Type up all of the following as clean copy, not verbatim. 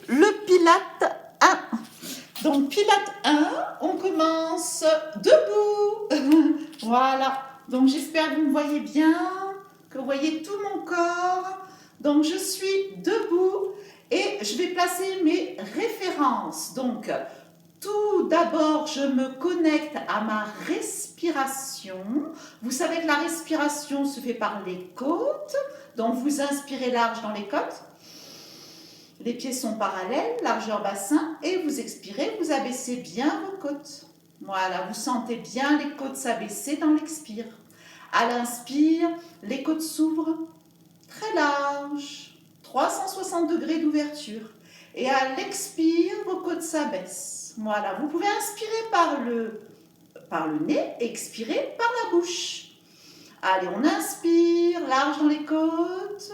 le Pilate 1. Donc Pilate 1, on commence debout. Voilà. Donc j'espère que vous me voyez bien, que vous voyez tout mon corps. Donc je suis debout et je vais placer mes références. Donc tout d'abord, je me connecte à ma respiration. Vous savez que la respiration se fait par les côtes. Donc vous inspirez large dans les côtes. Les pieds sont parallèles, largeur bassin, et vous expirez, vous abaissez bien vos côtes. Voilà, vous sentez bien les côtes s'abaisser dans l'expire. À l'inspire, les côtes s'ouvrent très large, 360 degrés d'ouverture. Et à l'expire, vos côtes s'abaissent. Voilà, vous pouvez inspirer par le nez, expirer par la bouche. Allez, on inspire, large dans les côtes.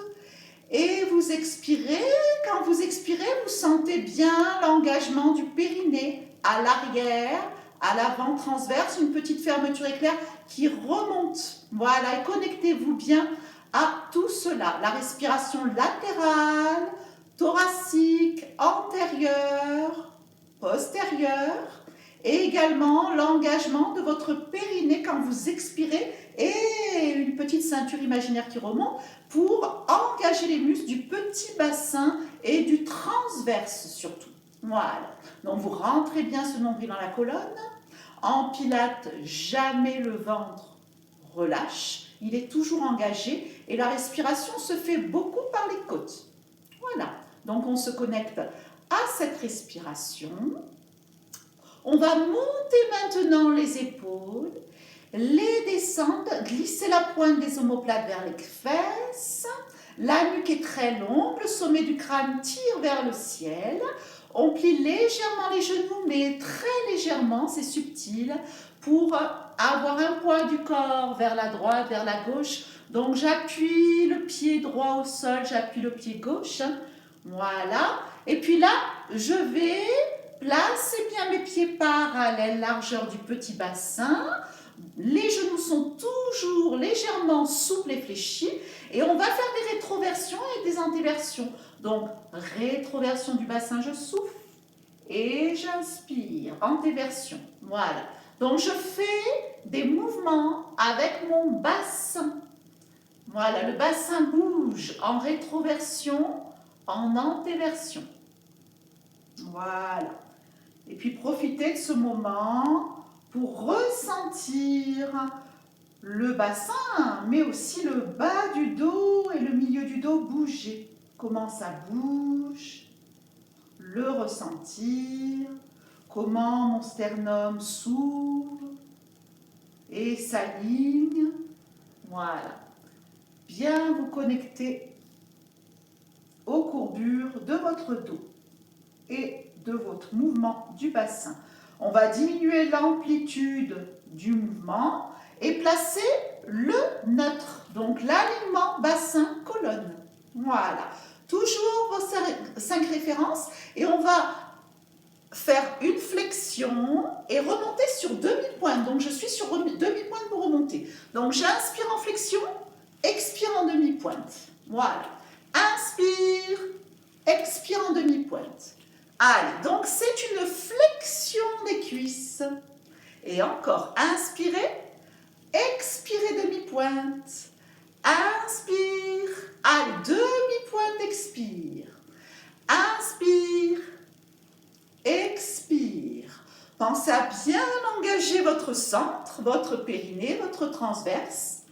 Et vous expirez. Quand vous expirez, vous sentez bien l'engagement du périnée à l'arrière, à l'avant transverse, une petite fermeture éclair qui remonte. Voilà, et connectez-vous bien à tout cela. La respiration latérale, thoracique, antérieure, postérieure, et également l'engagement de votre périnée quand vous expirez et une petite ceinture imaginaire qui remonte pour engager les muscles du petit bassin et du transverse surtout. Voilà. Donc vous rentrez bien ce nombril dans la colonne. En Pilates, jamais le ventre relâche. Il est toujours engagé et la respiration se fait beaucoup par les côtes. Voilà. Donc on se connecte à cette respiration. On va monter maintenant les épaules, les descendre, glisser la pointe des omoplates vers les fesses. La nuque est très longue, le sommet du crâne tire vers le ciel. On plie légèrement les genoux, mais très légèrement, c'est subtil, pour avoir un poids du corps vers la droite, vers la gauche. Donc j'appuie le pied droit au sol, j'appuie le pied gauche. Voilà. Et puis là, je vais placer bien mes pieds parallèles, largeur du petit bassin. Les genoux sont toujours légèrement souples et fléchis. Et on va faire des rétroversions et des antéversions. Donc, rétroversion du bassin, je souffle et j'inspire. Antéversion, voilà. Donc, je fais des mouvements avec mon bassin. Voilà, le bassin bouge en rétroversion, en antéversion. Voilà. Et puis, profitez de ce moment pour ressentir le bassin, mais aussi le bas du dos et le milieu du dos bouger. Comment ça bouge, le ressentir, comment mon sternum s'ouvre et s'aligne. Voilà. Bien vous connecter aux courbures de votre dos et de votre mouvement du bassin. On va diminuer l'amplitude du mouvement et placer le neutre, donc l'alignement bassin-colonne. Voilà. Toujours vos 5 références et on va faire une flexion et remonter sur demi-pointe. Donc je suis sur demi-pointe pour remonter. Donc j'inspire en flexion, expire en demi-pointe. Voilà. Inspire, expire en demi-pointe. Allez, donc c'est une flexion des cuisses. Et encore, inspirez, expirez demi-pointe. Inspire, allez, demi-pointe, expire. Inspire, expire. Pensez à bien engager votre centre, votre périnée, votre transverse.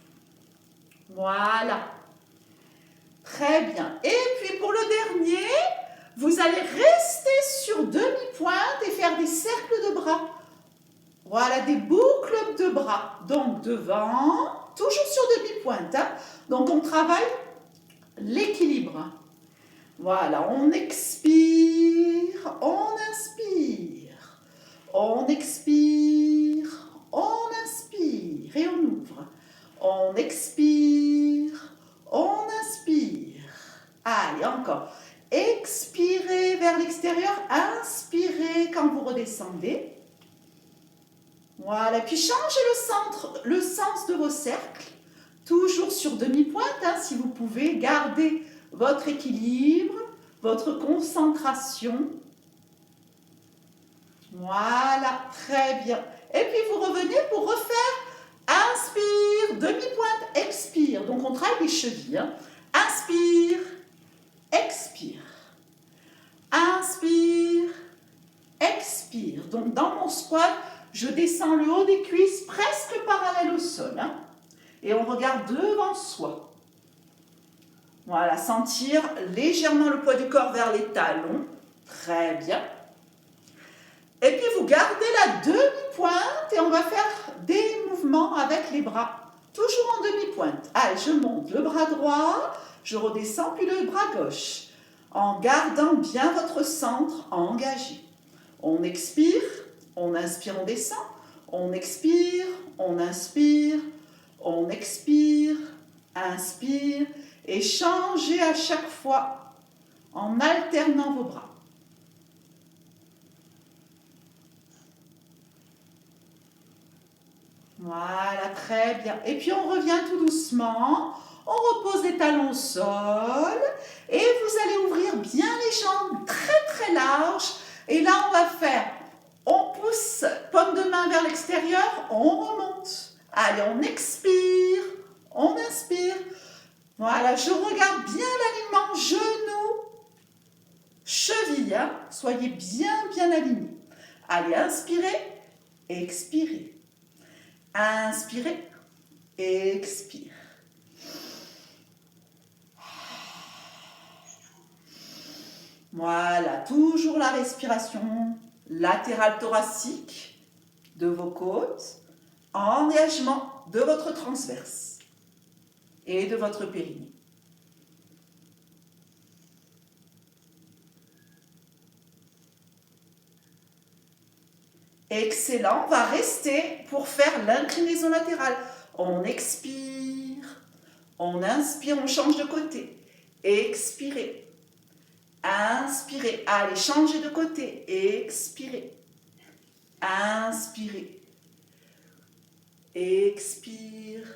Voilà. Très bien. Et puis pour le dernier, vous allez rester sur demi-pointe et faire des cercles de bras. Voilà, des boucles de bras. Donc devant, toujours sur demi-pointe. Hein. Donc on travaille l'équilibre. Voilà, on expire, on inspire. On expire, on inspire et on ouvre. On expire, on inspire. Allez, encore. Expirez vers l'extérieur, inspirez quand vous redescendez. Voilà, puis changez le sens de vos cercles, toujours sur demi-pointe, hein, si vous pouvez, gardez votre équilibre, votre concentration. Voilà, très bien. Et puis vous revenez pour refaire inspire, demi-pointe, expire. Donc on travaille les chevilles. Hein. Inspire, expire. Inspire, expire. Donc dans mon squat, je descends le haut des cuisses presque parallèle au sol. Hein. Et on regarde devant soi. Voilà, sentir légèrement le poids du corps vers les talons. Très bien. Et puis vous gardez la demi-pointe et on va faire des mouvements avec les bras. Toujours en demi-pointe. Allez, je monte le bras droit, je redescends puis le bras gauche. En gardant bien votre centre engagé. On expire, on inspire, on descend. On expire, on inspire, on expire, inspire. Et changez à chaque fois en alternant vos bras. Voilà, très bien. Et puis on revient tout doucement. On repose les talons au sol. Et vous allez ouvrir bien les jambes très très larges. Et là, on va faire, on pousse paume de main vers l'extérieur, on remonte. Allez, on expire, on inspire. Voilà, je regarde bien l'alignement genoux, cheville. Hein. Soyez bien alignés. Allez, inspirez, expirez. Inspirez, expire. Voilà, toujours la respiration latérale thoracique de vos côtes, engagement de votre transverse et de votre périnée. Excellent, on va rester pour faire l'inclinaison latérale. On expire, on inspire, on change de côté. Expirez, inspirez, allez, changez de côté. Expirez, inspirez, expire,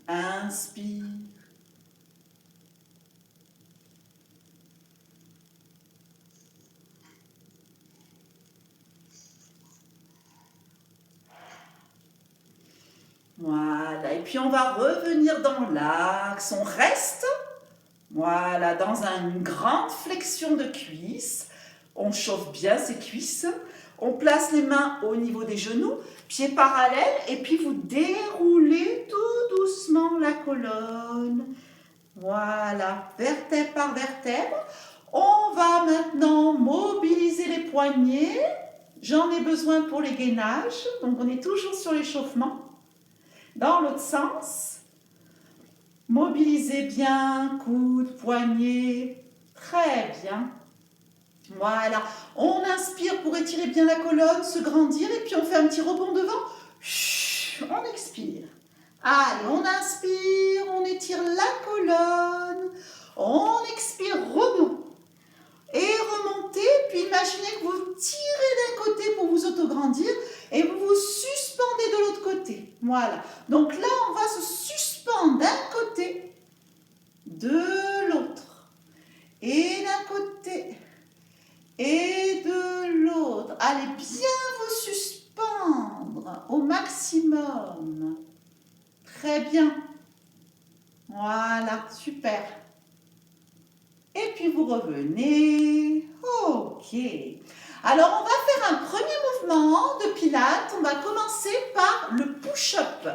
inspire. Voilà, et puis on va revenir dans l'axe, on reste, voilà, dans une grande flexion de cuisses, on chauffe bien ses cuisses, on place les mains au niveau des genoux, pieds parallèles, et puis vous déroulez tout doucement la colonne, voilà, vertèbre par vertèbre. On va maintenant mobiliser les poignets, j'en ai besoin pour les gainages, donc on est toujours sur l'échauffement. Dans l'autre sens, mobilisez bien, coude, poignet, très bien. Voilà, on inspire pour étirer bien la colonne, se grandir, et puis on fait un petit rebond devant. On expire. Allez, on inspire, on étire la colonne, on expire, rebond. Et remontez, puis imaginez que vous tirez d'un côté pour vous autograndir et vous vous suspendez de l'autre côté. Voilà. Donc là, on va se suspendre d'un côté, de l'autre. Et d'un côté, et de l'autre. Allez bien vous suspendre au maximum. Très bien. Voilà, super. Et puis vous revenez. Ok. Alors on va faire un premier mouvement de pilates. On va commencer par le push-up.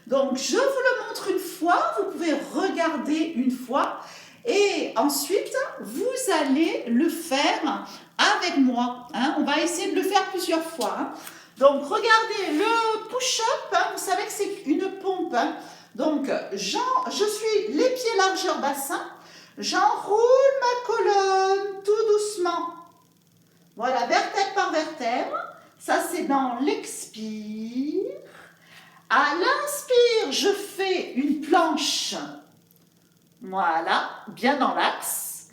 Donc je vous le montre une fois. Vous pouvez regarder une fois. Et ensuite, vous allez le faire avec moi. Hein. On va essayer de le faire plusieurs fois. Hein. Donc regardez le push-up. Hein. Vous savez que c'est une pompe. Hein. Donc je suis les pieds largeur bassin. J'enroule ma colonne tout doucement. Voilà, vertèbre par vertèbre. Ça, c'est dans l'expire. À l'inspire, je fais une planche. Voilà, bien dans l'axe.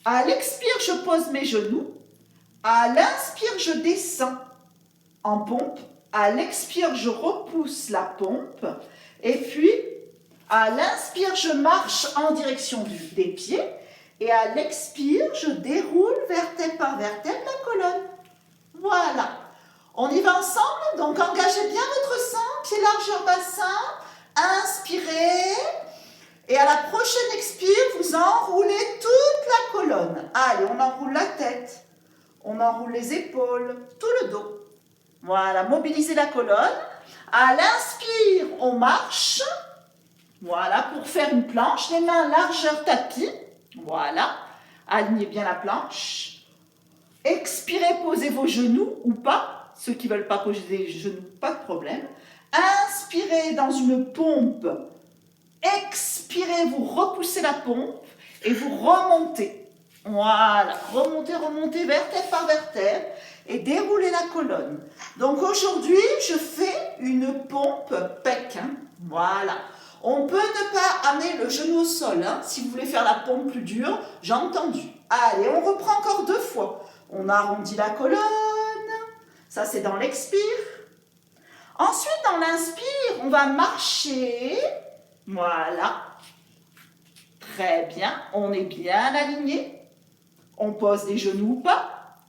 À l'expire, je pose mes genoux. À l'inspire, je descends en pompe. À l'expire, je repousse la pompe. Et puis, à l'inspire, je marche en direction des pieds. Et à l'expire, je déroule vertèbre par vertèbre la colonne. Voilà. On y va ensemble. Donc, engagez bien votre sang, pied largeur bassin. Inspirez. Et à la prochaine expire, vous enroulez toute la colonne. Allez, on enroule la tête. On enroule les épaules, tout le dos. Voilà, mobilisez la colonne. À l'inspire, on marche. Voilà, pour faire une planche, les mains largeur tapis. Voilà, alignez bien la planche. Expirez, posez vos genoux ou pas. Ceux qui ne veulent pas poser les genoux, pas de problème. Inspirez dans une pompe. Expirez, vous repoussez la pompe et vous remontez. Voilà, remontez, remontez, vertèbre par vertèbre et déroulez la colonne. Donc aujourd'hui, je fais une pompe pec. Voilà. On peut ne pas amener le genou au sol. Si vous voulez faire la pompe plus dure, j'ai entendu. Allez, on reprend encore 2 fois. On arrondit la colonne. Ça, c'est dans l'expire. Ensuite, dans l'inspire, on va marcher. Voilà. Très bien. On est bien aligné. On pose les genoux ou pas.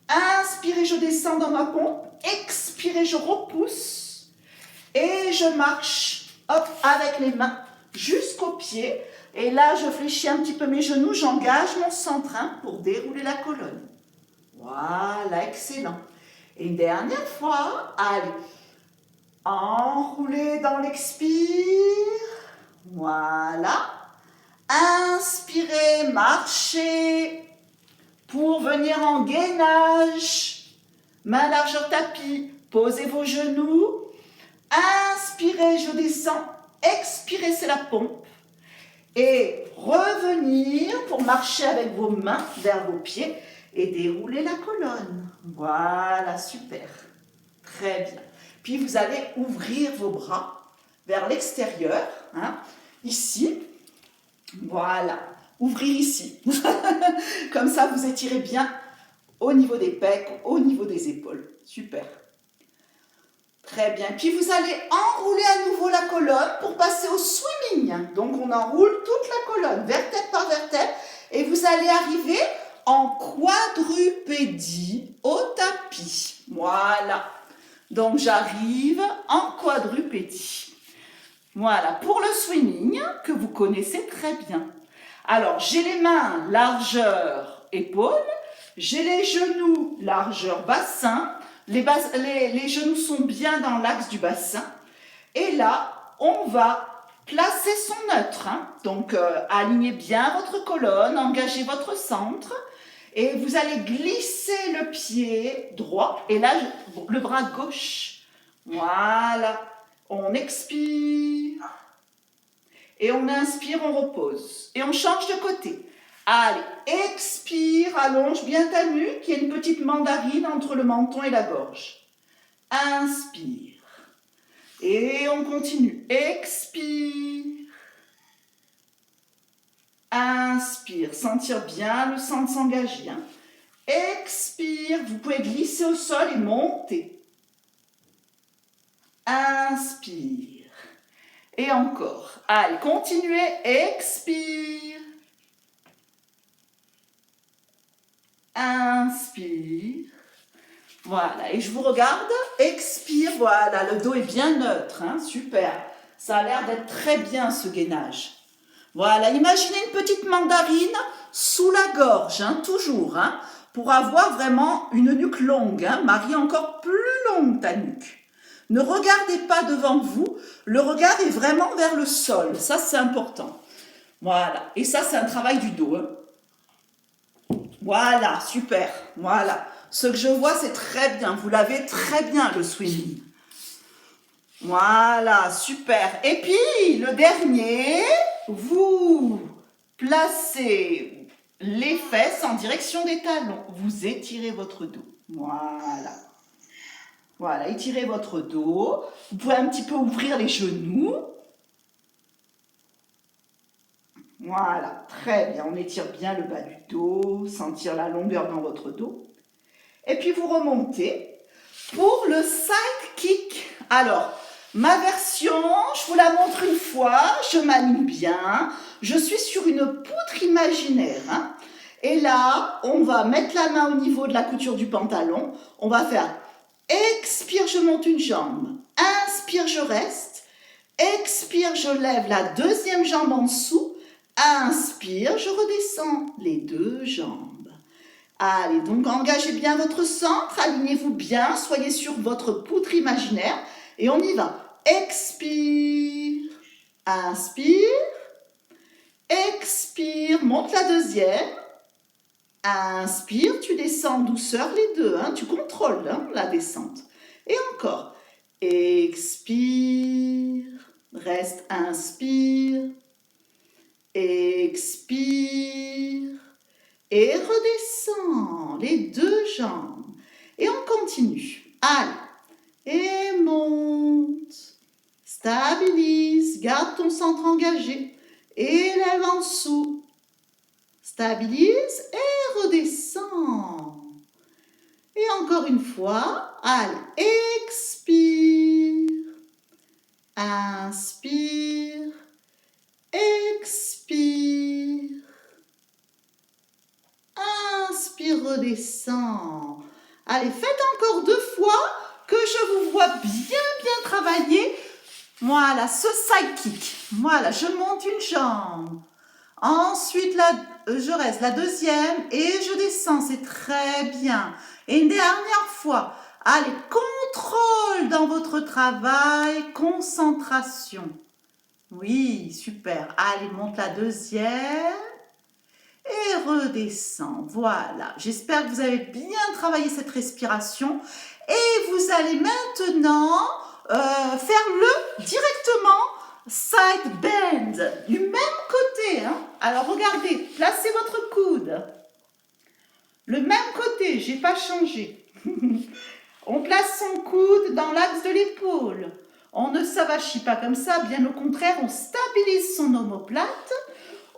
Inspirez, je descends dans ma pompe. Expirez, je repousse. Et je marche. Hop, avec les mains jusqu'aux pieds. Et là, je fléchis un petit peu mes genoux. J'engage mon centre pour dérouler la colonne. Voilà, excellent. Et une dernière fois. Allez. Enroulez dans l'expire. Voilà. Inspirez, marchez pour venir en gainage. Main largeur tapis. Posez vos genoux. Inspirez, je descends. Expirez, c'est la pompe. Et revenir pour marcher avec vos mains vers vos pieds et dérouler la colonne. Voilà, super. Très bien. Puis vous allez ouvrir vos bras vers l'extérieur, ici. Voilà, ouvrir ici. Comme ça, vous étirez bien au niveau des pecs, au niveau des épaules. Super. Très bien. Puis vous allez enrouler à nouveau la colonne pour passer au swimming. Donc on enroule toute la colonne, vertèbre par vertèbre. Et vous allez arriver en quadrupédie au tapis. Voilà. Donc j'arrive en quadrupédie. Voilà, pour le swimming, que vous connaissez très bien. Alors, j'ai les mains largeur épaule, j'ai les genoux largeur bassin, les genoux sont bien dans l'axe du bassin. Et là, on va placer son neutre. Donc, alignez bien votre colonne, engagez votre centre. Et vous allez glisser le pied droit et là, le bras gauche. Voilà. On expire. Et on inspire, on repose. Et on change de côté. Allez, expire, allonge bien ta nuque. Il y a une petite mandarine entre le menton et la gorge. Inspire. Et on continue. Expire. Inspire, sentir bien le centre s'engager. Expire, vous pouvez glisser au sol et monter. Inspire. Et encore. Allez, continuez. Expire. Inspire. Voilà, et je vous regarde. Expire, voilà, le dos est bien neutre. Super. Ça a l'air d'être très bien ce gainage. Voilà, imaginez une petite mandarine sous la gorge, toujours, pour avoir vraiment une nuque longue. Marie, encore plus longue ta nuque. Ne regardez pas devant vous, le regard est vraiment vers le sol, ça c'est important. Voilà, et ça c'est un travail du dos. Voilà, super, voilà. Ce que je vois c'est très bien, vous l'avez très bien le swimming. Voilà, super. Et puis, le dernier, vous placez les fesses en direction des talons. Vous étirez votre dos. Voilà. Voilà, étirez votre dos. Vous pouvez un petit peu ouvrir les genoux. Voilà, très bien. On étire bien le bas du dos, sentir la longueur dans votre dos. Et puis, vous remontez pour le side kick. Alors, ma version, je vous la montre une fois, je m'aligne bien, je suis sur une poutre imaginaire. Hein. Et là, on va mettre la main au niveau de la couture du pantalon. On va faire expire, je monte une jambe. Inspire, je reste. Expire, je lève la deuxième jambe en dessous. Inspire, je redescends les deux jambes. Allez, donc engagez bien votre centre, alignez-vous bien, soyez sur votre poutre imaginaire et on y va. Expire, inspire, expire, monte la deuxième. Inspire, tu descends en douceur les deux, hein, tu contrôles la descente. Et encore, expire, reste, inspire, expire et redescends les deux jambes. Et on continue. Allez, et monte, stabilise, garde ton centre engagé, élève en dessous, stabilise et redescends. Et encore une fois, allez, expire, inspire, expire, inspire, redescends. Allez, faites encore 2 fois que je vous vois bien travailler. Voilà, ce side kick. Voilà, je monte une jambe. Ensuite, je reste la deuxième et je descends. C'est très bien. Et une dernière fois. Allez, contrôle dans votre travail, concentration. Oui, super. Allez, monte la deuxième et redescends. Voilà. J'espère que vous avez bien travaillé cette respiration. Et vous allez maintenant faire le directement side bend du même côté. Hein. Alors regardez, placez votre coude. Le même côté, j'ai pas changé. On place son coude dans l'axe de l'épaule. On ne s'avachit pas comme ça, bien au contraire, on stabilise son omoplate.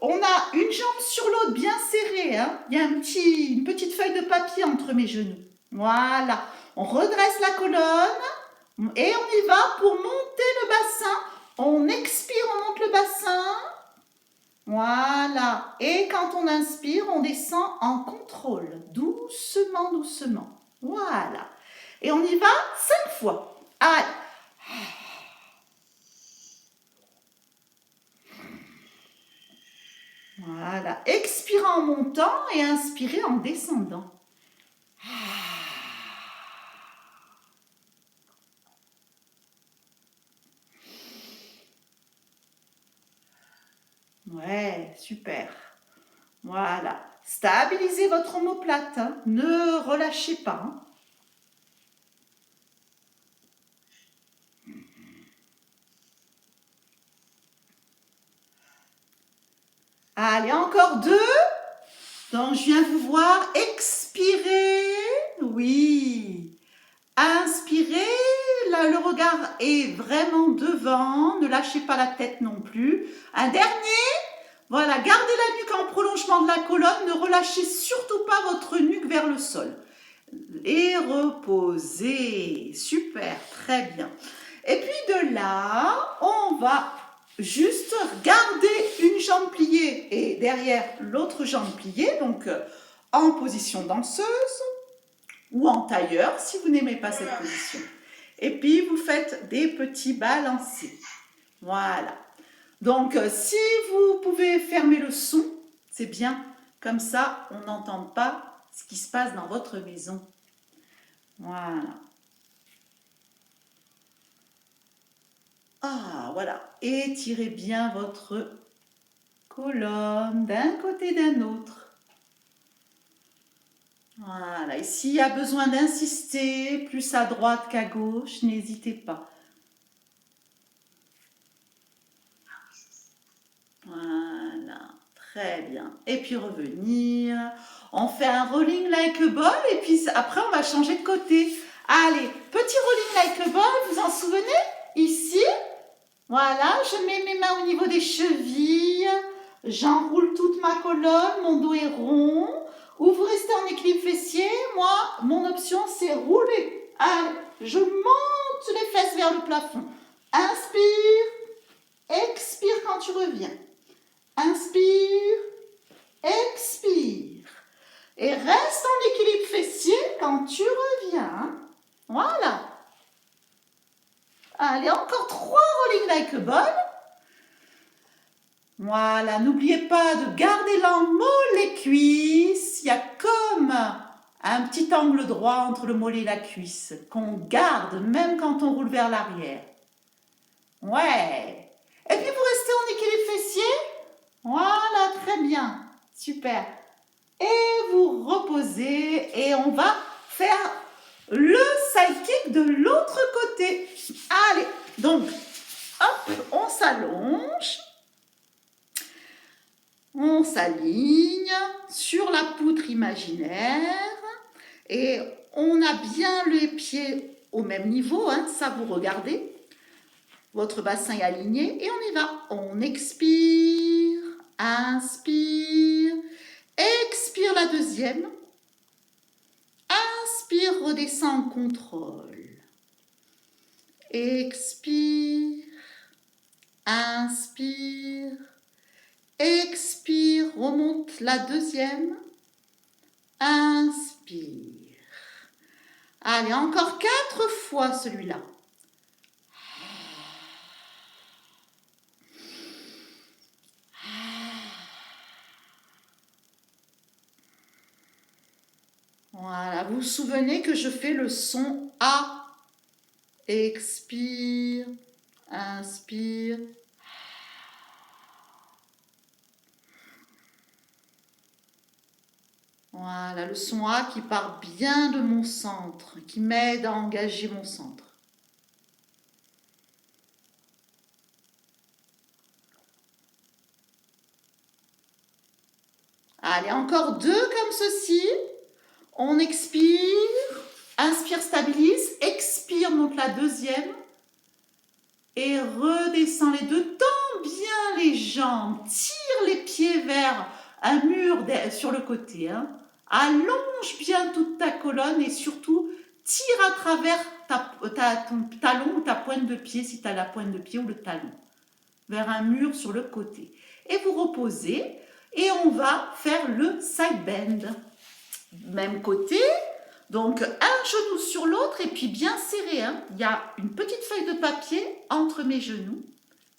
On a une jambe sur l'autre bien serrée. Hein. Il y a une petite feuille de papier entre mes genoux. Voilà. On redresse la colonne et on y va pour monter le bassin. On expire, on monte le bassin. Voilà. Et quand on inspire, on descend en contrôle. Doucement, doucement. Voilà. Et on y va 5 fois. Allez. Voilà. Expirez en montant et inspirez en descendant. Ouais, super. Voilà. Stabilisez votre omoplate. Hein. Ne relâchez pas. Hein. Allez, encore 2. Donc, je viens vous voir. Expirez. Oui. Inspirez. Là, le regard est vraiment devant. Ne lâchez pas la tête non plus. Un dernier. Voilà, gardez la nuque en prolongement de la colonne. Ne relâchez surtout pas votre nuque vers le sol. Et reposez. Super, très bien. Et puis de là, on va juste garder une jambe pliée et derrière l'autre jambe pliée, donc en position danseuse ou en tailleur si vous n'aimez pas cette position. Et puis vous faites des petits balancés. Voilà. Donc si vous pouvez fermer le son, c'est bien. Comme ça, on n'entend pas ce qui se passe dans votre maison. Voilà. Ah, voilà. Étirez bien votre colonne d'un côté d'un autre. Voilà. Et s'il y a besoin d'insister plus à droite qu'à gauche, n'hésitez pas. Voilà. Très bien. Et puis revenir. On fait un rolling like a ball et puis après on va changer de côté. Allez, petit rolling like a ball, vous en souvenez? Ici. Voilà, je mets mes mains au niveau des chevilles, j'enroule toute ma colonne, mon dos est rond. Ou vous restez en équilibre fessier, moi, mon option c'est rouler. Allez, je monte les fesses vers le plafond. Inspire, expire quand tu reviens. Inspire. Et reste en équilibre fessier quand tu reviens. Voilà. Allez, encore 3 rolling like a ball. Voilà, n'oubliez pas de garder l'angle mollet cuisse. Il y a comme un petit angle droit entre le mollet et la cuisse qu'on garde même quand on roule vers l'arrière. Ouais. Et puis vous restez en équilibre fessier. Voilà, très bien. Super. Et vous reposez et on va faire le side kick de l'autre côté. Allez, donc, hop, on s'allonge. On s'aligne sur la poutre imaginaire et on a bien les pieds au même niveau, hein, ça vous regardez. Votre bassin est aligné et on y va. On expire, inspire, expire la deuxième. Inspire, redescend, contrôle. Expire, inspire, expire, remonte la deuxième. Inspire. Allez, encore 4 fois celui-là. Voilà, vous vous souvenez que je fais le son A. Expire, inspire. Voilà, le son A qui part bien de mon centre, qui m'aide à engager mon centre. Allez, encore 2 comme ceci. On expire, inspire, stabilise, expire, monte la deuxième. Et redescend les deux, tends bien les jambes, tire les pieds vers un mur sur le côté. Hein. Allonge bien toute ta colonne et surtout tire à travers ton talon ou ta pointe de pied, si tu as la pointe de pied ou le talon, vers un mur sur le côté. Et vous reposez et on va faire le side bend. Même côté, donc un genou sur l'autre et puis bien serré. Hein. Il y a une petite feuille de papier entre mes genoux.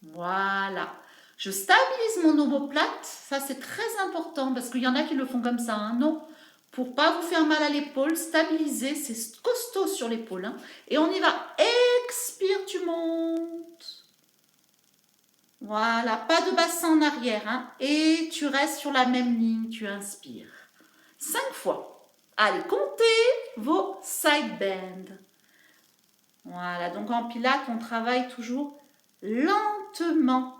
Voilà. Je stabilise mon omoplate. Ça, c'est très important parce qu'il y en a qui le font comme ça. Hein. Non, pour pas vous faire mal à l'épaule, stabiliser, c'est costaud sur l'épaule. Hein. Et on y va. Expire, tu montes. Voilà, pas de bassin en arrière. Hein. Et tu restes sur la même ligne, tu inspires. 5 fois. Allez, comptez vos side bends. Voilà, donc en pilates, on travaille toujours lentement.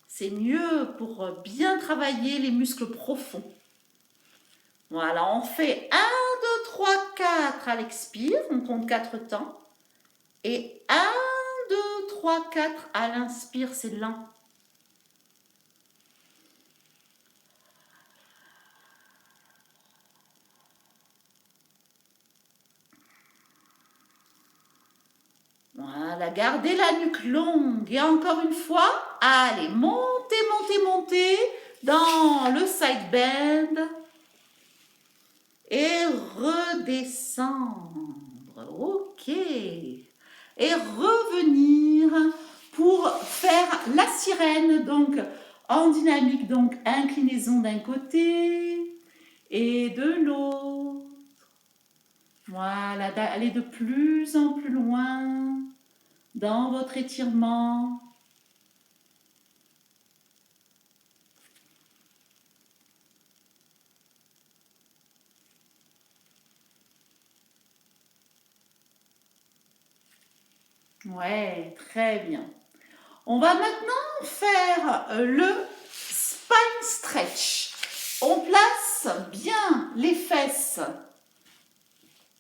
C'est mieux pour bien travailler les muscles profonds. Voilà, on fait 1, 2, 3, 4 à l'expire. On compte 4 temps. Et 1, 2, 3, 4 à l'inspire, c'est lent. Voilà, gardez la nuque longue. Et encore une fois, allez, montez, montez, montez dans le side bend. Et redescendre. Ok. Et revenir pour faire la sirène. Donc, en dynamique, donc inclinaison d'un côté et de l'autre. Voilà, allez de plus en plus loin dans votre étirement. Ouais, très bien. On va maintenant faire le spine stretch. On place bien les fesses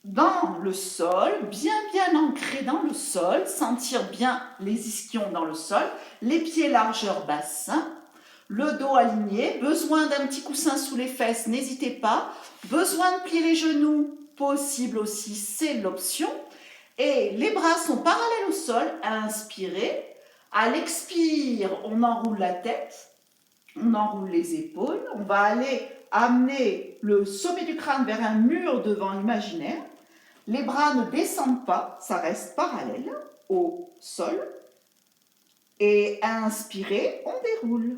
dans le sol, bien ancrés dans le sol, sentir bien les ischions dans le sol, les pieds largeur bassin, le dos aligné, besoin d'un petit coussin sous les fesses, n'hésitez pas, besoin de plier les genoux, possible aussi, c'est l'option, et les bras sont parallèles au sol, à inspirer, à l'expire, on enroule la tête, on enroule les épaules, on va aller amener le sommet du crâne vers un mur devant imaginaire. Les bras ne descendent pas, ça reste parallèle au sol. Et inspirez, on déroule.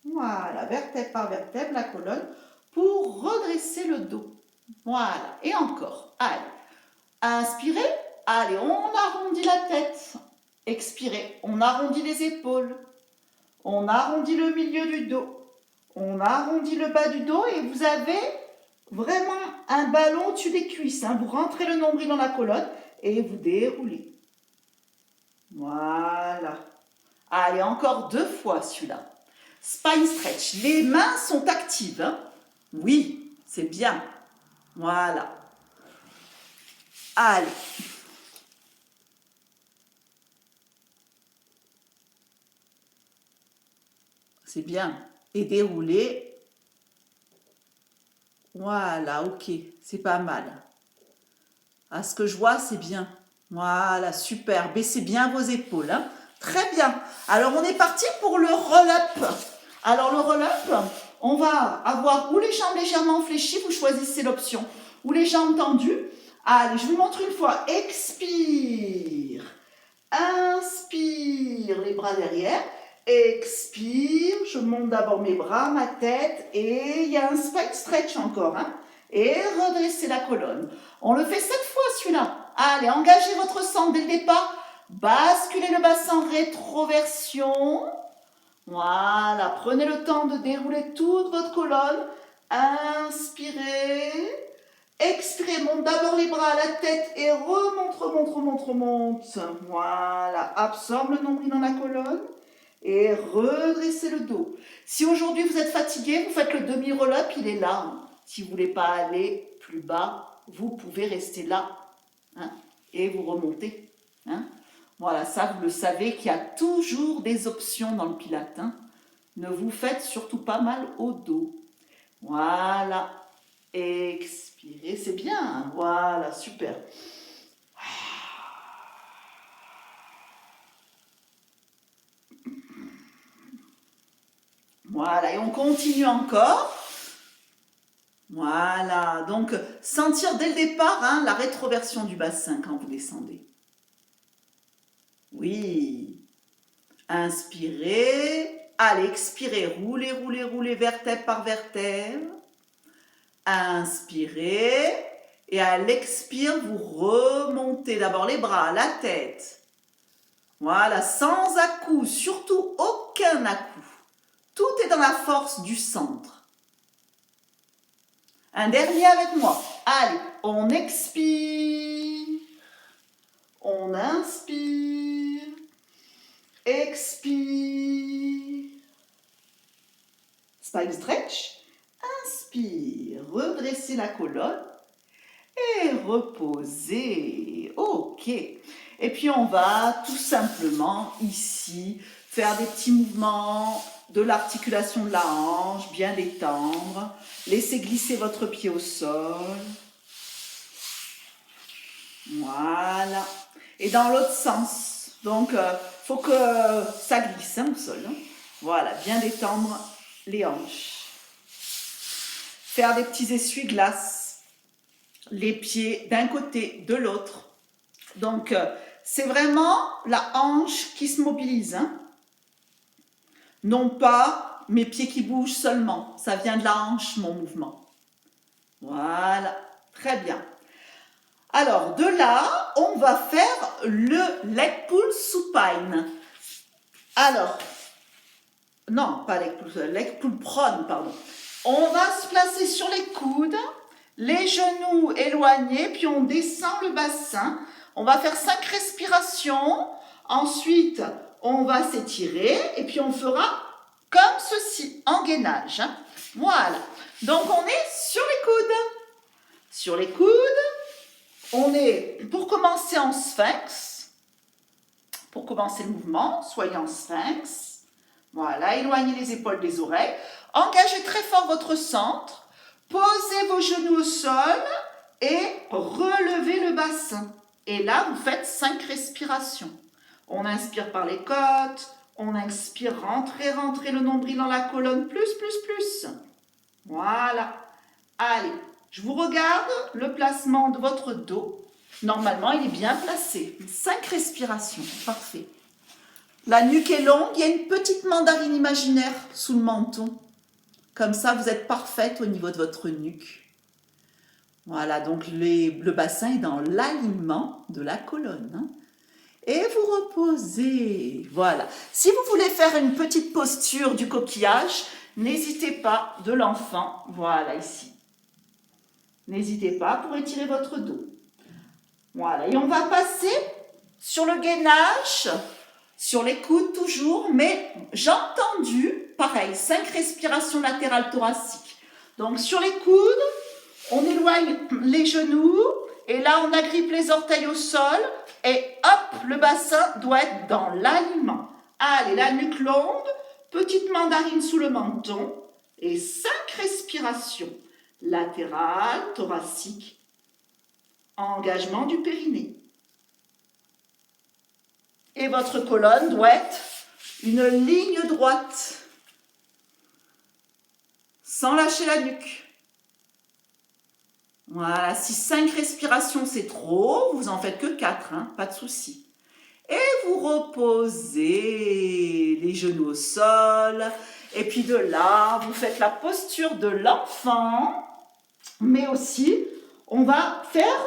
Voilà, vertèbre par vertèbre, la colonne, pour redresser le dos. Voilà, et encore. Allez, inspirez, allez, on arrondit la tête. Expirez, on arrondit les épaules. On arrondit le milieu du dos. On arrondit le bas du dos et vous avez vraiment un ballon au-dessus des cuisses. Hein. Vous rentrez le nombril dans la colonne et vous déroulez. Voilà. Allez, encore 2 fois celui-là. Spine stretch. Les mains sont actives. Hein. Oui, c'est bien. Voilà. Allez. C'est bien. Et dérouler. Voilà, ok. C'est pas mal. À ce que je vois, c'est bien. Voilà, super. Baissez bien vos épaules. Hein. Très bien. Alors, on est parti pour le roll-up. Alors, le roll-up, on va avoir ou les jambes légèrement fléchies, vous choisissez l'option, ou les jambes tendues. Allez, je vous montre une fois. Expire. Inspire, les bras derrière. Expire, je monte d'abord mes bras, ma tête, et il y a un spine stretch encore. Hein. Et redressez la colonne. On le fait 7 fois celui-là. Allez, engagez votre centre dès le départ. Basculez le bassin en rétroversion. Voilà, prenez le temps de dérouler toute votre colonne. Inspirez. Expirez, monte d'abord les bras à la tête et remonte, remonte, remonte, remonte. Voilà, absorbe le nombril dans la colonne et redressez le dos. Si aujourd'hui vous êtes fatigué, vous faites le demi-roll-up, il est là. Hein. Si vous ne voulez pas aller plus bas, vous pouvez rester là hein, et vous remontez. Hein. Voilà, ça vous le savez qu'il y a toujours des options dans le pilate. Hein. Ne vous faites surtout pas mal au dos. Voilà. Expirez, c'est bien. Hein. Voilà, super. Voilà, et on continue encore. Voilà, donc sentir dès le départ hein, la rétroversion du bassin quand vous descendez. Oui. Inspirez. Allez, expirez. Roulez, roulez, roulez, vertèbre par vertèbre. Inspirez. Et à l'expire, vous remontez d'abord les bras, la tête. Voilà, sans à-coups, surtout aucun à-coup. Tout est dans la force du centre. Un dernier avec moi. Allez, on expire. On inspire. Expire. Spine stretch. Inspire. Redressez la colonne. Et reposez. Ok. Et puis on va tout simplement ici faire des petits mouvements de l'articulation de la hanche, bien détendre. Laissez glisser votre pied au sol. Voilà. Et dans l'autre sens. Donc, faut que ça glisse hein, au sol. Hein. Voilà, bien détendre les hanches. Faire des petits essuie-glaces. Les pieds d'un côté, de l'autre. Donc, c'est vraiment la hanche qui se mobilise. Hein. Non pas mes pieds qui bougent seulement. Ça vient de la hanche, mon mouvement. Voilà, très bien. Alors, de là, on va faire le leg pull supine. Alors, non, pas leg pull prone, pardon. On va se placer sur les coudes, les genoux éloignés, puis on descend le bassin. On va faire 5 respirations. Ensuite, on va s'étirer et puis on fera comme ceci, en gainage. Hein. Voilà. Donc, on est sur les coudes. Sur les coudes. On est, pour commencer en sphinx, pour commencer le mouvement, soyez en sphinx. Voilà, éloignez les épaules des oreilles. Engagez très fort votre centre. Posez vos genoux au sol et relevez le bassin. Et là, vous faites 5 respirations. On inspire par les côtes. On inspire, rentrez, rentrez le nombril dans la colonne. Plus, plus, plus. Voilà. Allez, je vous regarde le placement de votre dos. Normalement, il est bien placé. 5 respirations, parfait. La nuque est longue, il y a une petite mandarine imaginaire sous le menton. Comme ça, vous êtes parfaite au niveau de votre nuque. Voilà, donc le bassin est dans l'alignement de la colonne. Hein. Et vous reposez. Voilà. Si vous voulez faire une petite posture du coquillage, n'hésitez pas, de l'enfant. Voilà, ici. N'hésitez pas pour étirer votre dos. Voilà. Et on va passer sur le gainage, sur les coudes toujours, mais j'ai entendu, pareil, 5 respirations latérales thoraciques. Donc sur les coudes, on éloigne les genoux et là on agrippe les orteils au sol et hop, le bassin doit être dans l'alignement. Allez, la nuque longue, petite mandarine sous le menton et 5 respirations latérales, thoraciques, engagement du périnée. Et votre colonne doit être une ligne droite, sans lâcher la nuque. Voilà, si 5 respirations c'est trop, vous en faites que 4, hein, pas de souci. Et vous reposez les genoux au sol. Et puis de là, vous faites la posture de l'enfant. Mais aussi, on va faire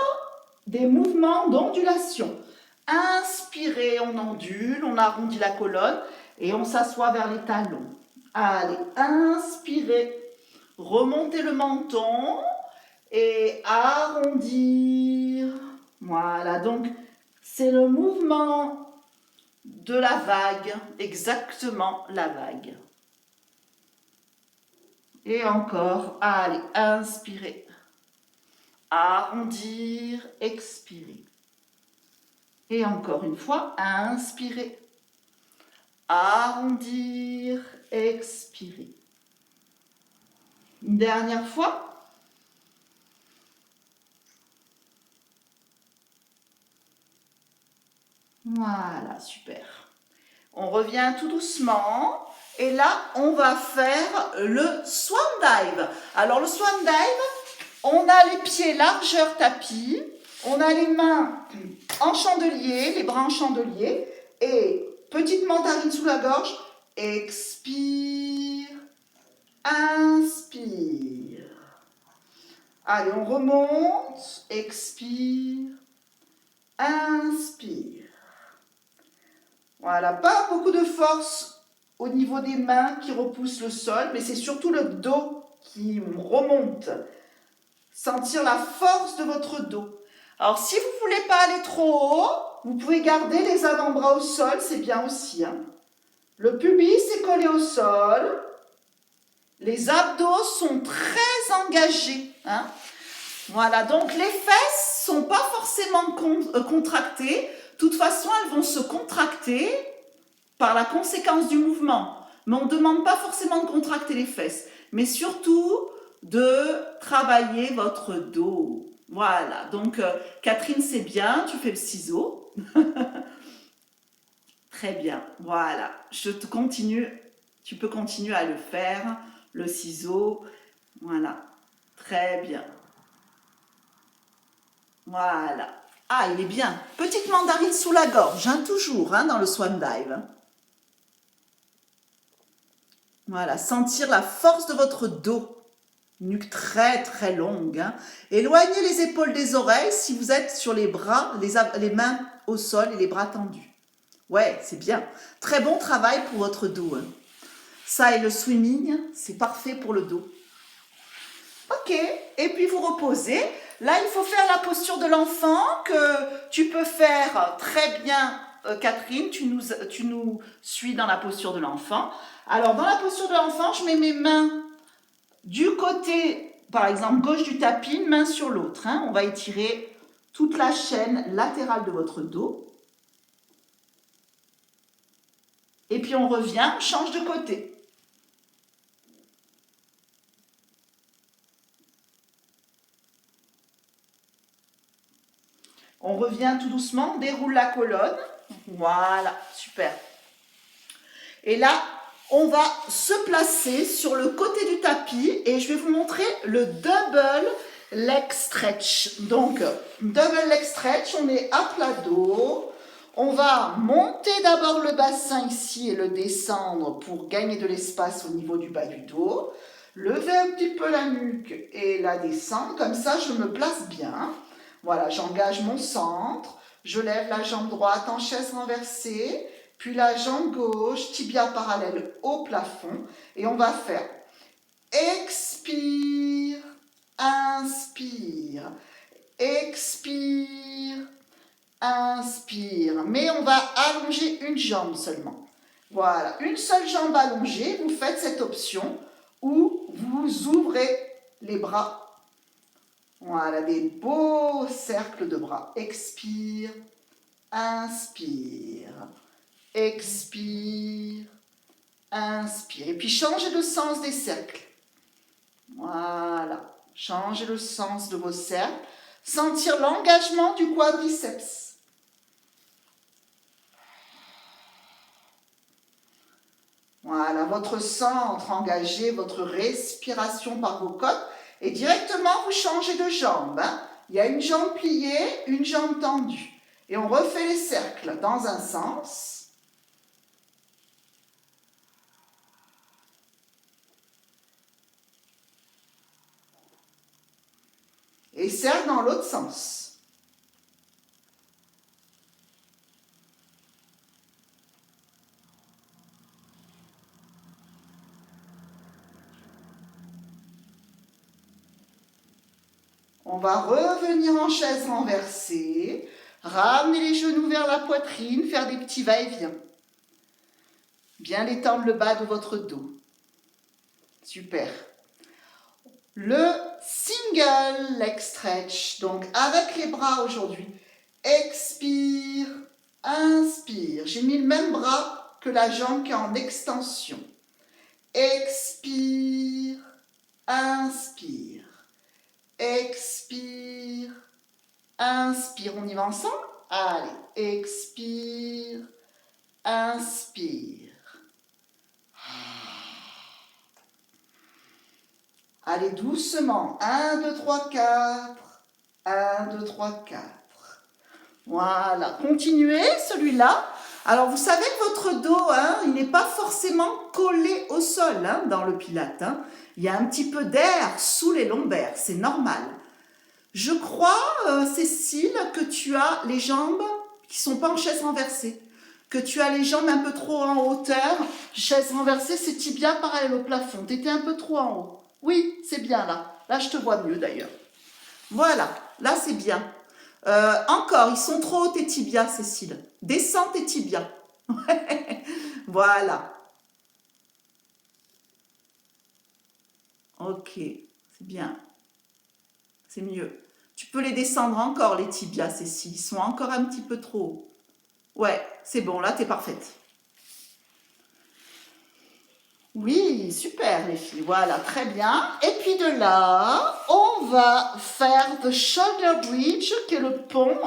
des mouvements d'ondulation. Inspirez, on ondule, on arrondit la colonne et on s'assoit vers les talons. Allez, inspirez, remontez le menton et arrondir. Voilà, donc c'est le mouvement de la vague, exactement la vague. Et encore, allez, inspirez, arrondir, expirez. Et encore une fois, inspirez, arrondir, expirez. Une dernière fois. Voilà, super. On revient tout doucement. Et là, on va faire le swan dive. Alors, le swan dive, on a les pieds largeur tapis. On a les mains en chandelier, les bras en chandelier. Et petite mandarine sous la gorge. Expire. Inspire. Allez, on remonte. Expire. Inspire. Voilà, pas beaucoup de force au niveau des mains qui repoussent le sol, mais c'est surtout le dos qui remonte. Sentir la force de votre dos. Alors, si vous ne voulez pas aller trop haut, vous pouvez garder les avant-bras au sol, c'est bien aussi. Hein. Le pubis est collé au sol. Les abdos sont très engagés. Hein. Voilà, donc les fesses ne sont pas forcément contractées. De toute façon, elles vont se contracter par la conséquence du mouvement. Mais on ne demande pas forcément de contracter les fesses, mais surtout de travailler votre dos. Voilà, donc Catherine, c'est bien, tu fais le ciseau. Très bien, voilà. Je te continue, tu peux continuer à le faire, le ciseau. Voilà, très bien. Voilà. Ah, il est bien. Petite mandarine sous la gorge, hein, toujours, hein, dans le swan dive. Voilà, sentir la force de votre dos. Nuque très très longue. Hein. Éloignez les épaules des oreilles si vous êtes sur les bras, les mains au sol et les bras tendus. Ouais, c'est bien. Très bon travail pour votre dos. Hein. Ça et le swimming, c'est parfait pour le dos. Ok, et puis vous reposez. Là, il faut faire la posture de l'enfant que tu peux faire très bien, Catherine. Tu nous suis dans la posture de l'enfant. Alors, dans la posture de l'enfant, je mets mes mains du côté, par exemple, gauche du tapis, une main sur l'autre. Hein. On va étirer toute la chaîne latérale de votre dos. Et puis, on revient, on change de côté. On revient tout doucement, on déroule la colonne. Voilà, super. Et là, On va se placer sur le côté du tapis et je vais vous montrer le double leg stretch. Donc, double leg stretch, on est à plat dos. On va monter d'abord le bassin ici et le descendre pour gagner de l'espace au niveau du bas du dos. Lever un petit peu la nuque et la descendre. Comme ça, je me place bien. Voilà, j'engage mon centre. Je lève la jambe droite en chaise renversée. Puis la jambe gauche, tibia parallèle au plafond. Et on va faire expire, inspire, expire, inspire. Mais on va allonger une jambe seulement. Voilà, une seule jambe allongée. Vous faites cette option où vous ouvrez les bras. Voilà, des beaux cercles de bras. Expire, inspire. Expire, inspire. Et puis changez le sens des cercles. Voilà. Changez le sens de vos cercles. Sentir l'engagement du quadriceps. Voilà, votre centre engagé, votre respiration par vos côtes. Et directement, vous changez de jambe. Il y a une jambe pliée, une jambe tendue. Et on refait les cercles dans un sens. Et cercle dans l'autre sens. On va revenir en chaise renversée, ramener les genoux vers la poitrine, faire des petits va-et-vient. Bien étendre le bas de votre dos. Super. Le single leg stretch, donc avec les bras aujourd'hui. Expire, inspire. J'ai mis le même bras que la jambe qui est en extension. Expire, inspire. Expire, inspire. On y va ensemble? Allez, expire, inspire. Allez, doucement. 1, 2, 3, 4. 1, 2, 3, 4. Voilà. Continuez celui-là. Alors, vous savez que votre dos, il n'est pas forcément collé au sol dans le pilate. Il y a un petit peu d'air sous les lombaires. C'est normal. Je crois, Cécile, que tu as les jambes qui ne sont pas en chaise renversée. Que tu as les jambes un peu trop en hauteur. Chaise renversée, c'est tibia parallèle au plafond. Tu étais un peu trop en haut. Oui, c'est bien là. Là, je te vois mieux d'ailleurs. Voilà, là, c'est bien. Encore, ils sont trop hauts tes tibias, Cécile. Descends tes tibias. Voilà. Ok, c'est bien. C'est mieux. Tu peux les descendre encore, les tibias, Cécile. Ils sont encore un petit peu trop hauts. Ouais, c'est bon, là, t'es parfaite. Oui, super les filles, voilà, très bien. Et puis de là, on va faire the shoulder bridge, qui est le pont.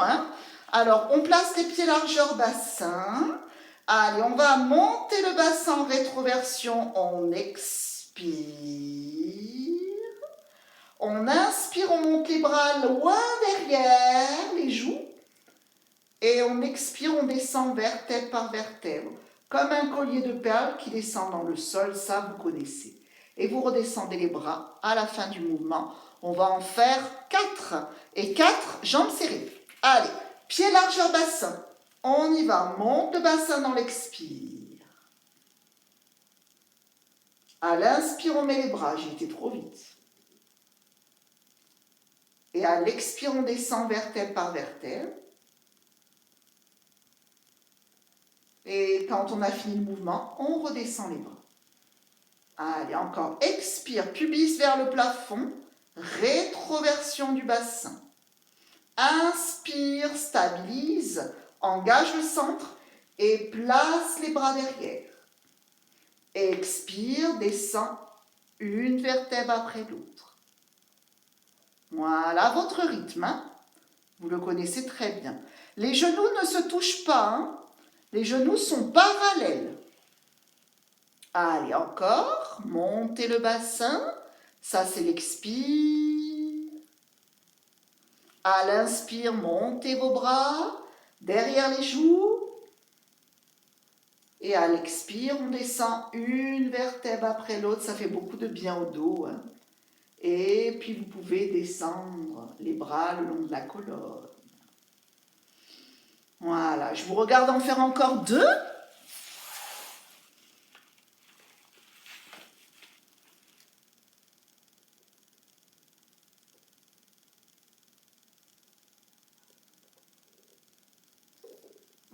Alors, on place les pieds largeur bassin. Allez, on va monter le bassin en rétroversion. On expire. On inspire, on monte les bras loin derrière les joues. Et on expire, on descend vertèbre par vertèbre. Comme un collier de perles qui descend dans le sol, ça vous connaissez. Et vous redescendez les bras à la fin du mouvement. On va en faire 4. Et 4 jambes serrées. Allez, pied largeur bassin. On y va, monte le bassin dans l'expire. À l'inspire, on met les bras. J'ai été trop vite. Et à l'expire, on descend vertèbre par vertèbre. Et quand on a fini le mouvement, on redescend les bras. Allez, encore. Expire, pubis vers le plafond. Rétroversion du bassin. Inspire, stabilise, engage le centre et place les bras derrière. Expire, descend une vertèbre après l'autre. Voilà votre rythme. Vous le connaissez très bien. Les genoux ne se touchent pas. Les genoux sont parallèles. Allez, encore. Montez le bassin. Ça, c'est l'expire. À l'inspire, montez vos bras derrière les joues. Et à l'expire, on descend une vertèbre après l'autre. Ça fait beaucoup de bien au dos. Hein. Et puis, vous pouvez descendre les bras le long de la colonne. Voilà, je vous regarde en faire encore 2.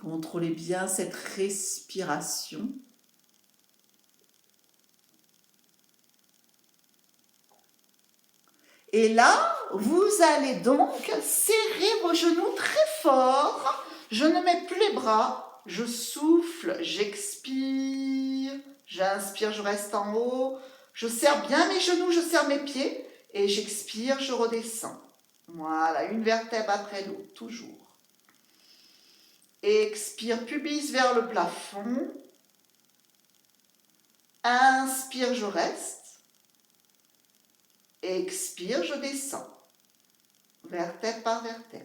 Contrôlez bien cette respiration. Et là, vous allez donc serrer vos genoux très fort. Je ne mets plus les bras. Je souffle, j'expire. J'inspire, je reste en haut. Je serre bien mes genoux, je serre mes pieds. Et j'expire, je redescends. Voilà, une vertèbre après l'autre, toujours. Expire, pubis vers le plafond. Inspire, je reste. Expire, je descends. Vertèbre par vertèbre.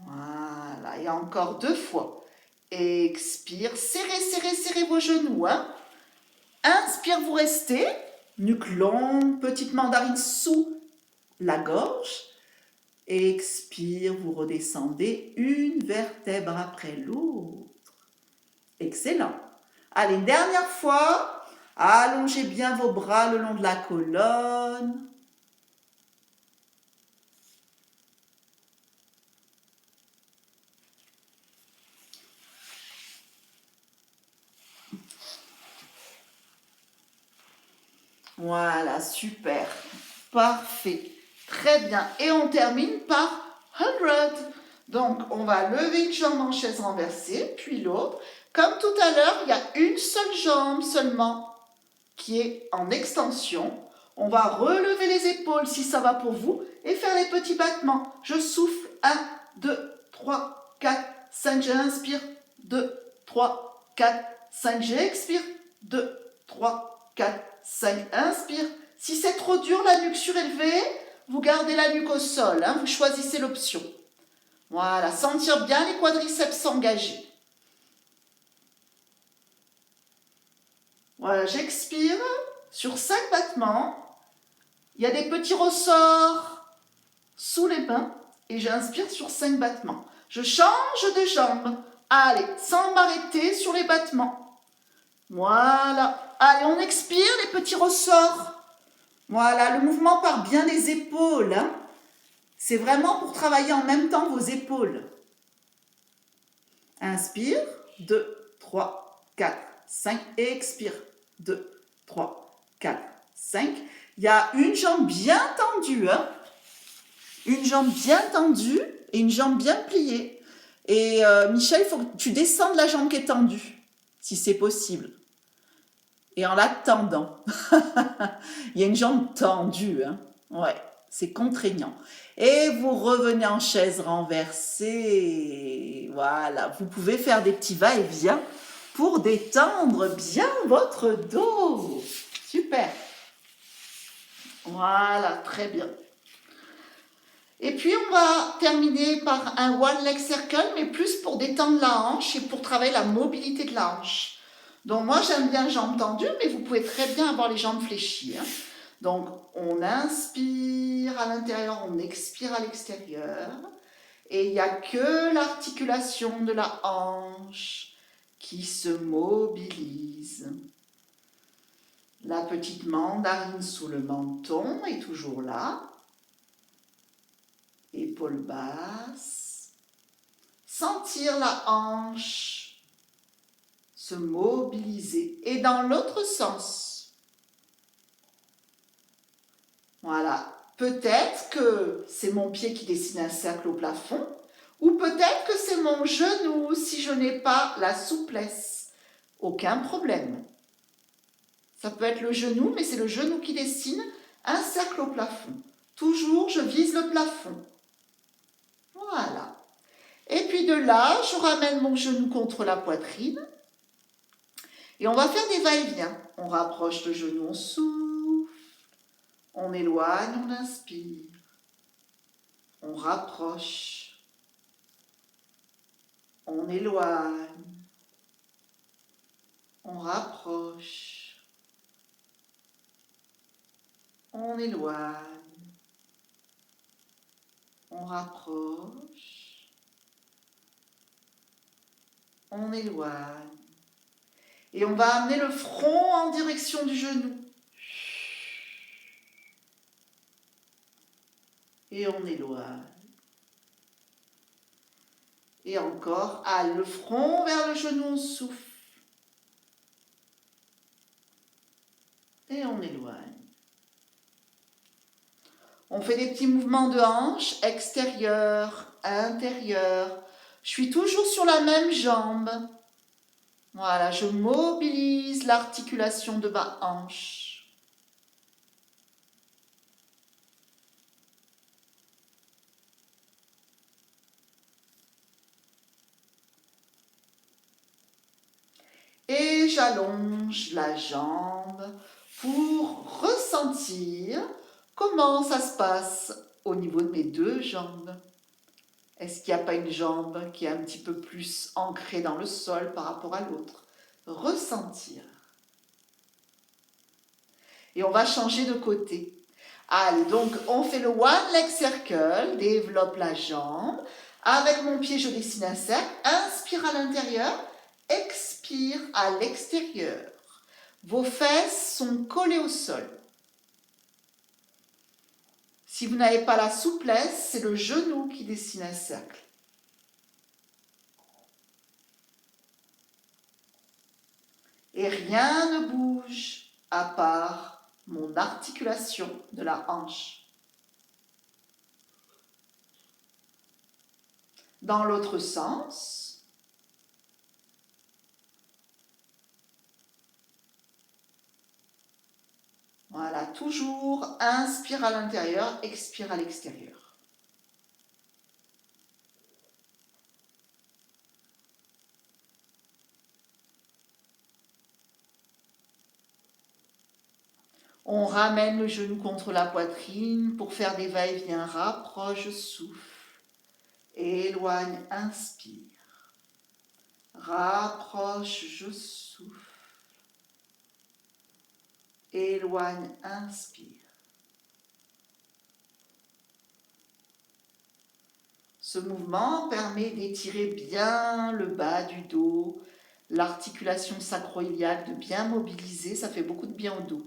Voilà, et encore 2 fois. Expire, serrez, serrez, serrez vos genoux. Hein. Inspire, vous restez. Nuque longue, petite mandarine sous la gorge. Expire, vous redescendez une vertèbre après l'autre. Excellent. Allez, une dernière fois. Allongez bien vos bras le long de la colonne. Voilà, super. Parfait. Très bien. Et on termine par 100. Donc, on va lever une jambe en chaise renversée, puis l'autre. Comme tout à l'heure, il y a une seule jambe seulement qui est en extension. On va relever les épaules si ça va pour vous et faire les petits battements. Je souffle. 1, 2, 3, 4, 5. J'inspire. 2, 3, 4, 5. J'expire. 2, 3, 4, 5. Inspire. Si c'est trop dur, la nuque surélevée, vous gardez la nuque au sol. Hein, vous choisissez l'option. Voilà, sentir bien les quadriceps s'engager. Voilà, j'expire sur 5 battements. Il y a des petits ressorts sous les mains et j'inspire sur 5 battements. Je change de jambe. Allez, sans m'arrêter sur les battements. Voilà. Allez, on expire les petits ressorts. Voilà, le mouvement part bien des épaules. Hein. C'est vraiment pour travailler en même temps vos épaules. Inspire, 2, 3, 4, 5. Expire, 2, 3, 4, 5. Il y a une jambe bien tendue. Hein. Une jambe bien tendue et une jambe bien pliée. Et Michel, il faut que tu descendes la jambe qui est tendue, si c'est possible. Et en la tendant. Il y a une jambe tendue. Hein. Ouais, c'est contraignant. Et vous revenez en chaise renversée. Voilà, vous pouvez faire des petits va-et-vient pour détendre bien votre dos. Super. Voilà, très bien. Et puis, on va terminer par un one leg circle, mais plus pour détendre la hanche et pour travailler la mobilité de la hanche. Donc, moi, j'aime bien jambes tendues, mais vous pouvez très bien avoir les jambes fléchies. Hein. Donc, on inspire à l'intérieur, on expire à l'extérieur. Et il n'y a que l'articulation de la hanche qui se mobilise. La petite mandarine sous le menton est toujours là. Épaules basses. Sentir la hanche se mobiliser. Et dans l'autre sens. Voilà. Peut-être que c'est mon pied qui dessine un cercle au plafond. Ou peut-être que c'est mon genou si je n'ai pas la souplesse. Aucun problème. Ça peut être le genou, mais c'est le genou qui dessine un cercle au plafond. Toujours, je vise le plafond. Voilà. Et puis de là, je ramène mon genou contre la poitrine. Et on va faire des va-et-vient. On rapproche le genou, on souffle. On éloigne, on inspire. On rapproche. On éloigne. On rapproche. On éloigne. On rapproche. On éloigne. Et on va amener le front en direction du genou. Et on éloigne. Et encore, le front vers le genou, on souffle. Et on éloigne. On fait des petits mouvements de hanche, extérieur, intérieur. Je suis toujours sur la même jambe. Voilà, je mobilise l'articulation de ma hanche. Et j'allonge la jambe pour ressentir comment ça se passe au niveau de mes deux jambes. Est-ce qu'il n'y a pas une jambe qui est un petit peu plus ancrée dans le sol par rapport à l'autre? Ressentir. Et on va changer de côté. Allez, donc on fait le One Leg Circle, développe la jambe. Avec mon pied, je dessine un cercle. Inspire à l'intérieur, expire à l'extérieur. Vos fesses sont collées au sol. Si vous n'avez pas la souplesse, c'est le genou qui dessine un cercle. Et rien ne bouge à part mon articulation de la hanche. Dans l'autre sens, voilà, toujours inspire à l'intérieur, expire à l'extérieur. On ramène le genou contre la poitrine pour faire des va-et-vient. Rapproche, souffle. Éloigne, inspire. Rapproche, je souffle. Éloigne, inspire. Ce mouvement permet d'étirer bien le bas du dos, l'articulation sacro-iliaque, de bien mobiliser, ça fait beaucoup de bien au dos.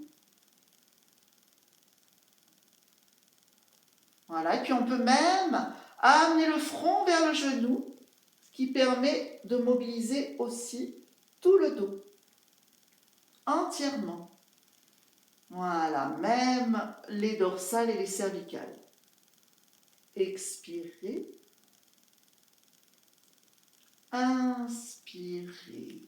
Voilà, et puis on peut même amener le front vers le genou, ce qui permet de mobiliser aussi tout le dos, entièrement. Voilà, même les dorsales et les cervicales. Expirez. Inspirez.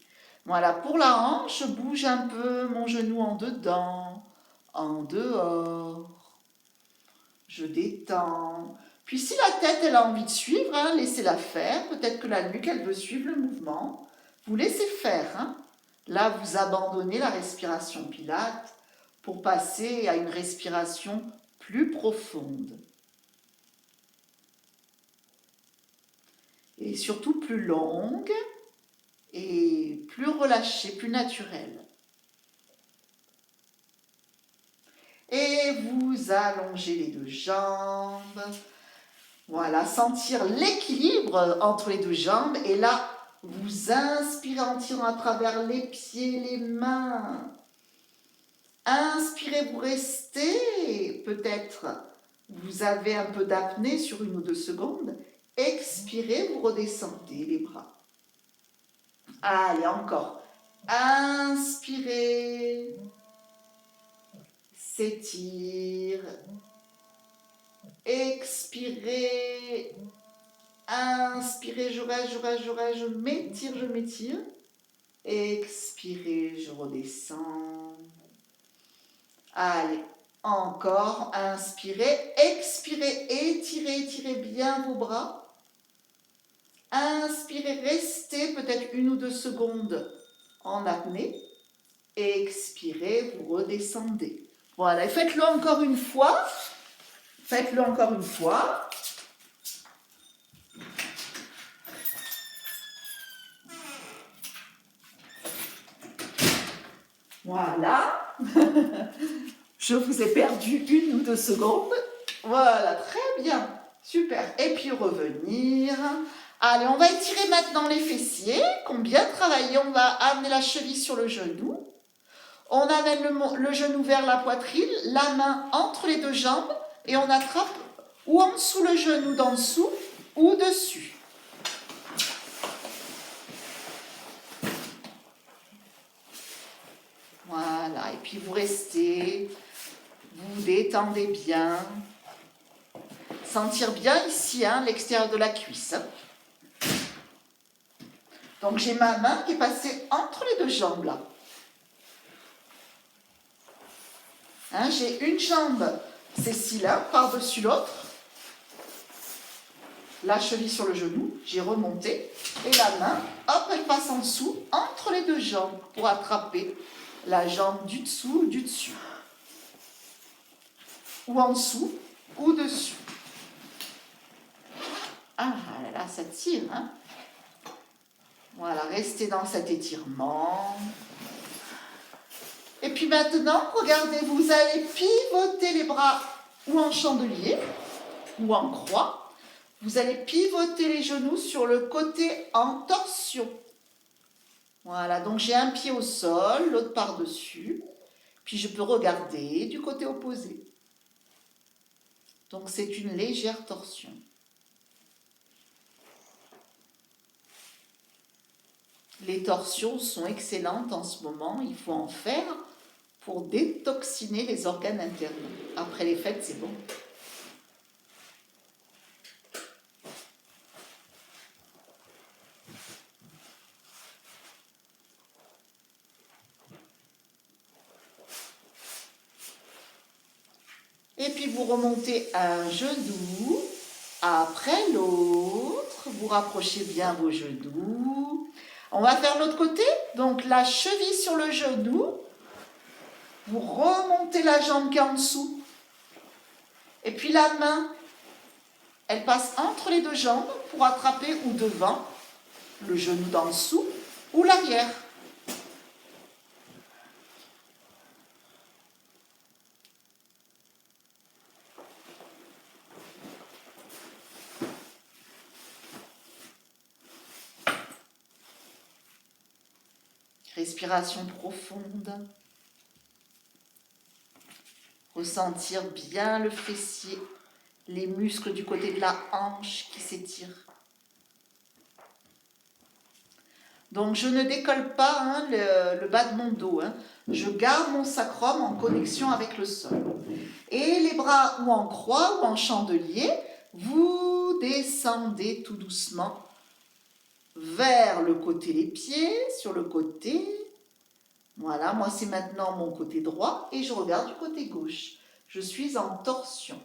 Voilà, pour la hanche, je bouge un peu mon genou en dedans, en dehors. Je détends. Puis si la tête, elle a envie de suivre, laissez-la faire. Peut-être que la nuque, elle veut suivre le mouvement. Vous laissez faire. Là, vous abandonnez la respiration Pilates pour passer à une respiration plus profonde. Et surtout plus longue et plus relâchée, plus naturelle. Et vous allongez les deux jambes. Voilà, sentir l'équilibre entre les deux jambes. Et là, vous inspirez en tirant à travers les pieds, les mains. Inspirez, vous restez. Peut-être vous avez un peu d'apnée sur 1 ou 2 secondes. Expirez, vous redescendez les bras. Allez, encore. Inspirez. S'étire. Expirez. Inspirez, je reste, je m'étire, je m'étire. Expirez, je redescends. Allez, encore. Inspirez, expirez, étirez, étirez bien vos bras. Inspirez, restez peut-être 1 ou 2 secondes en apnée. Expirez, vous redescendez. Voilà, et faites-le encore une fois. Faites-le encore une fois. Voilà. Je vous ai perdu 1 ou 2 secondes. Voilà, très bien. Super. Et puis revenir. Allez, on va étirer maintenant les fessiers qui ont bien travaillé. On va amener la cheville sur le genou. On amène le genou vers la poitrine, la main entre les 2 jambes et on attrape ou en dessous le genou d'en dessous ou dessus. Voilà, et puis vous restez, vous détendez bien. Sentir bien ici, hein, l'extérieur de la cuisse. Donc j'ai ma main qui est passée entre les 2 jambes là. Hein, j'ai une jambe, c'est ci-là, par-dessus l'autre. La cheville sur le genou, j'ai remonté. Et la main, hop, elle passe en dessous, entre les 2 jambes, pour attraper la jambe du dessous ou du dessus. Ou en dessous, ou dessus. Ah là là, ça tire, hein. Voilà, restez dans cet étirement. Et puis maintenant, regardez, vous allez pivoter les bras ou en chandelier ou en croix. Vous allez pivoter les genoux sur le côté en torsion. Voilà, donc j'ai un pied au sol, l'autre par-dessus. Puis je peux regarder du côté opposé. Donc c'est une légère torsion. Les torsions sont excellentes en ce moment, il faut en faire pour détoxiner les organes internes. Après les fêtes, c'est bon. Et puis vous remontez un genou après l'autre. Vous rapprochez bien vos genoux. On va faire l'autre côté. Donc la cheville sur le genou. Vous remontez la jambe qui est en dessous. Et puis la main, elle passe entre les 2 jambes pour attraper ou devant le genou d'en dessous ou l'arrière. Respiration profonde. Ressentir bien le fessier, les muscles du côté de la hanche qui s'étirent. Donc je ne décolle pas, hein, le bas de mon dos. Hein. Je garde mon sacrum en connexion avec le sol. Et les bras ou en croix ou en chandelier, vous descendez tout doucement vers le côté des pieds, sur le côté. Voilà, moi c'est maintenant mon côté droit et je regarde du côté gauche. Je suis en torsion.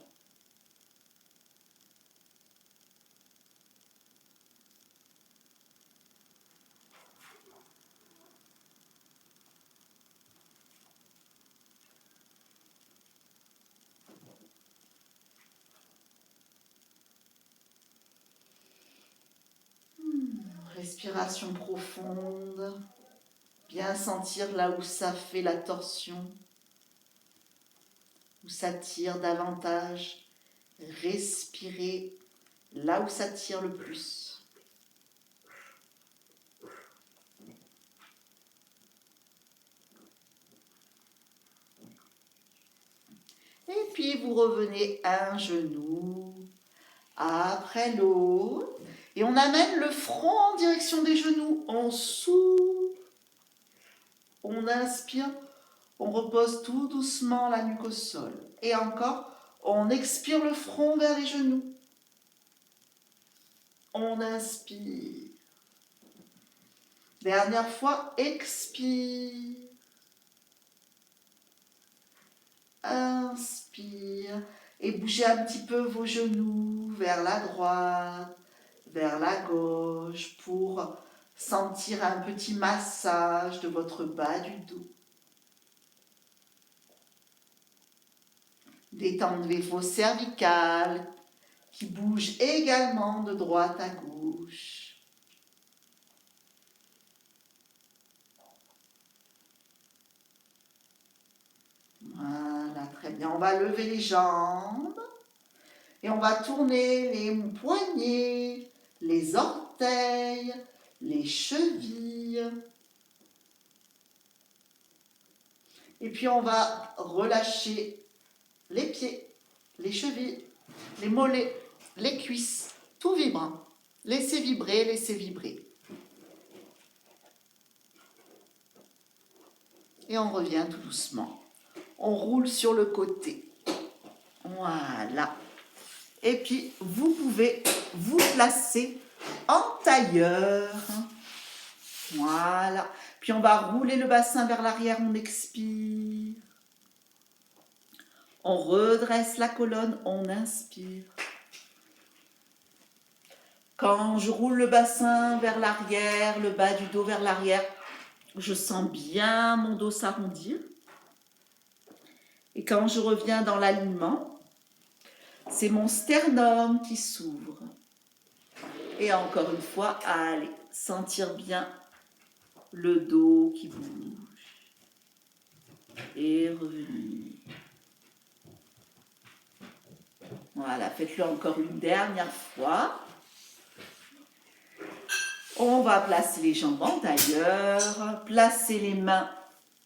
Respiration profonde. Bien sentir là où ça fait la torsion, où ça tire davantage. Respirez là où ça tire le plus. Et puis vous revenez un genou après l'autre. Et on amène le front en direction des genoux. On souffle. On inspire. On repose tout doucement la nuque au sol. Et encore, on expire le front vers les genoux. On inspire. Dernière fois, expire. Inspire. Et bougez un petit peu vos genoux vers la droite, vers la gauche pour sentir un petit massage de votre bas du dos. Détendez vos cervicales qui bougent également de droite à gauche. Voilà, très bien. On va lever les jambes et on va tourner les poignets, les orteils, les chevilles. Et puis on va relâcher les pieds, les chevilles, les mollets, les cuisses, tout vibre. Laissez vibrer, laissez vibrer. Et on revient tout doucement. On roule sur le côté. Voilà. Et puis, vous pouvez vous placer en tailleur. Voilà. Puis, on va rouler le bassin vers l'arrière. On expire. On redresse la colonne. On inspire. Quand je roule le bassin vers l'arrière, le bas du dos vers l'arrière, je sens bien mon dos s'arrondir. Et quand je reviens dans l'alignement, c'est mon sternum qui s'ouvre. Et encore une fois, allez, sentir bien le dos qui bouge. Et revenir. Voilà, faites-le encore une dernière fois. On va placer les jambes en tailleur, placer les mains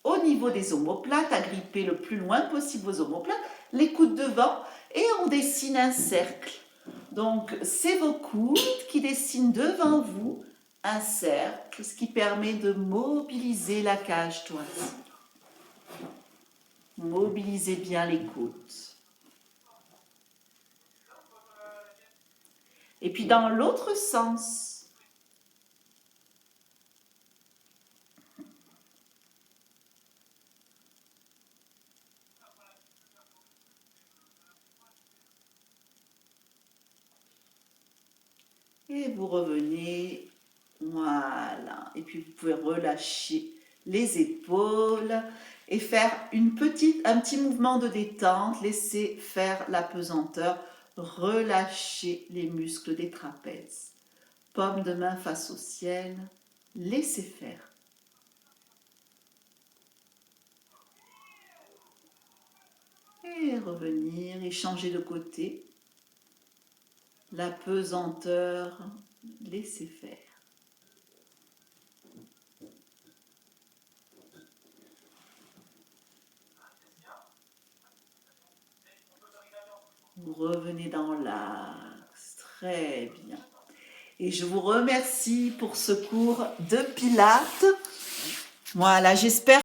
au niveau des omoplates, agripper le plus loin possible vos omoplates, les coudes devant et on dessine un cercle. Donc, c'est vos coudes qui dessinent devant vous un cercle, ce qui permet de mobiliser la cage thoracique. Mobilisez bien les côtes. Et puis, dans l'autre sens, et vous revenez, voilà. Et puis vous pouvez relâcher les épaules et faire un petit mouvement de détente. Laissez faire la pesanteur, relâchez les muscles des trapèzes. Paume de main face au ciel, laissez faire. Et revenir et changer de côté. La pesanteur, laissez faire. Vous revenez dans l'axe, très bien. Et je vous remercie pour ce cours de Pilates. Voilà, j'espère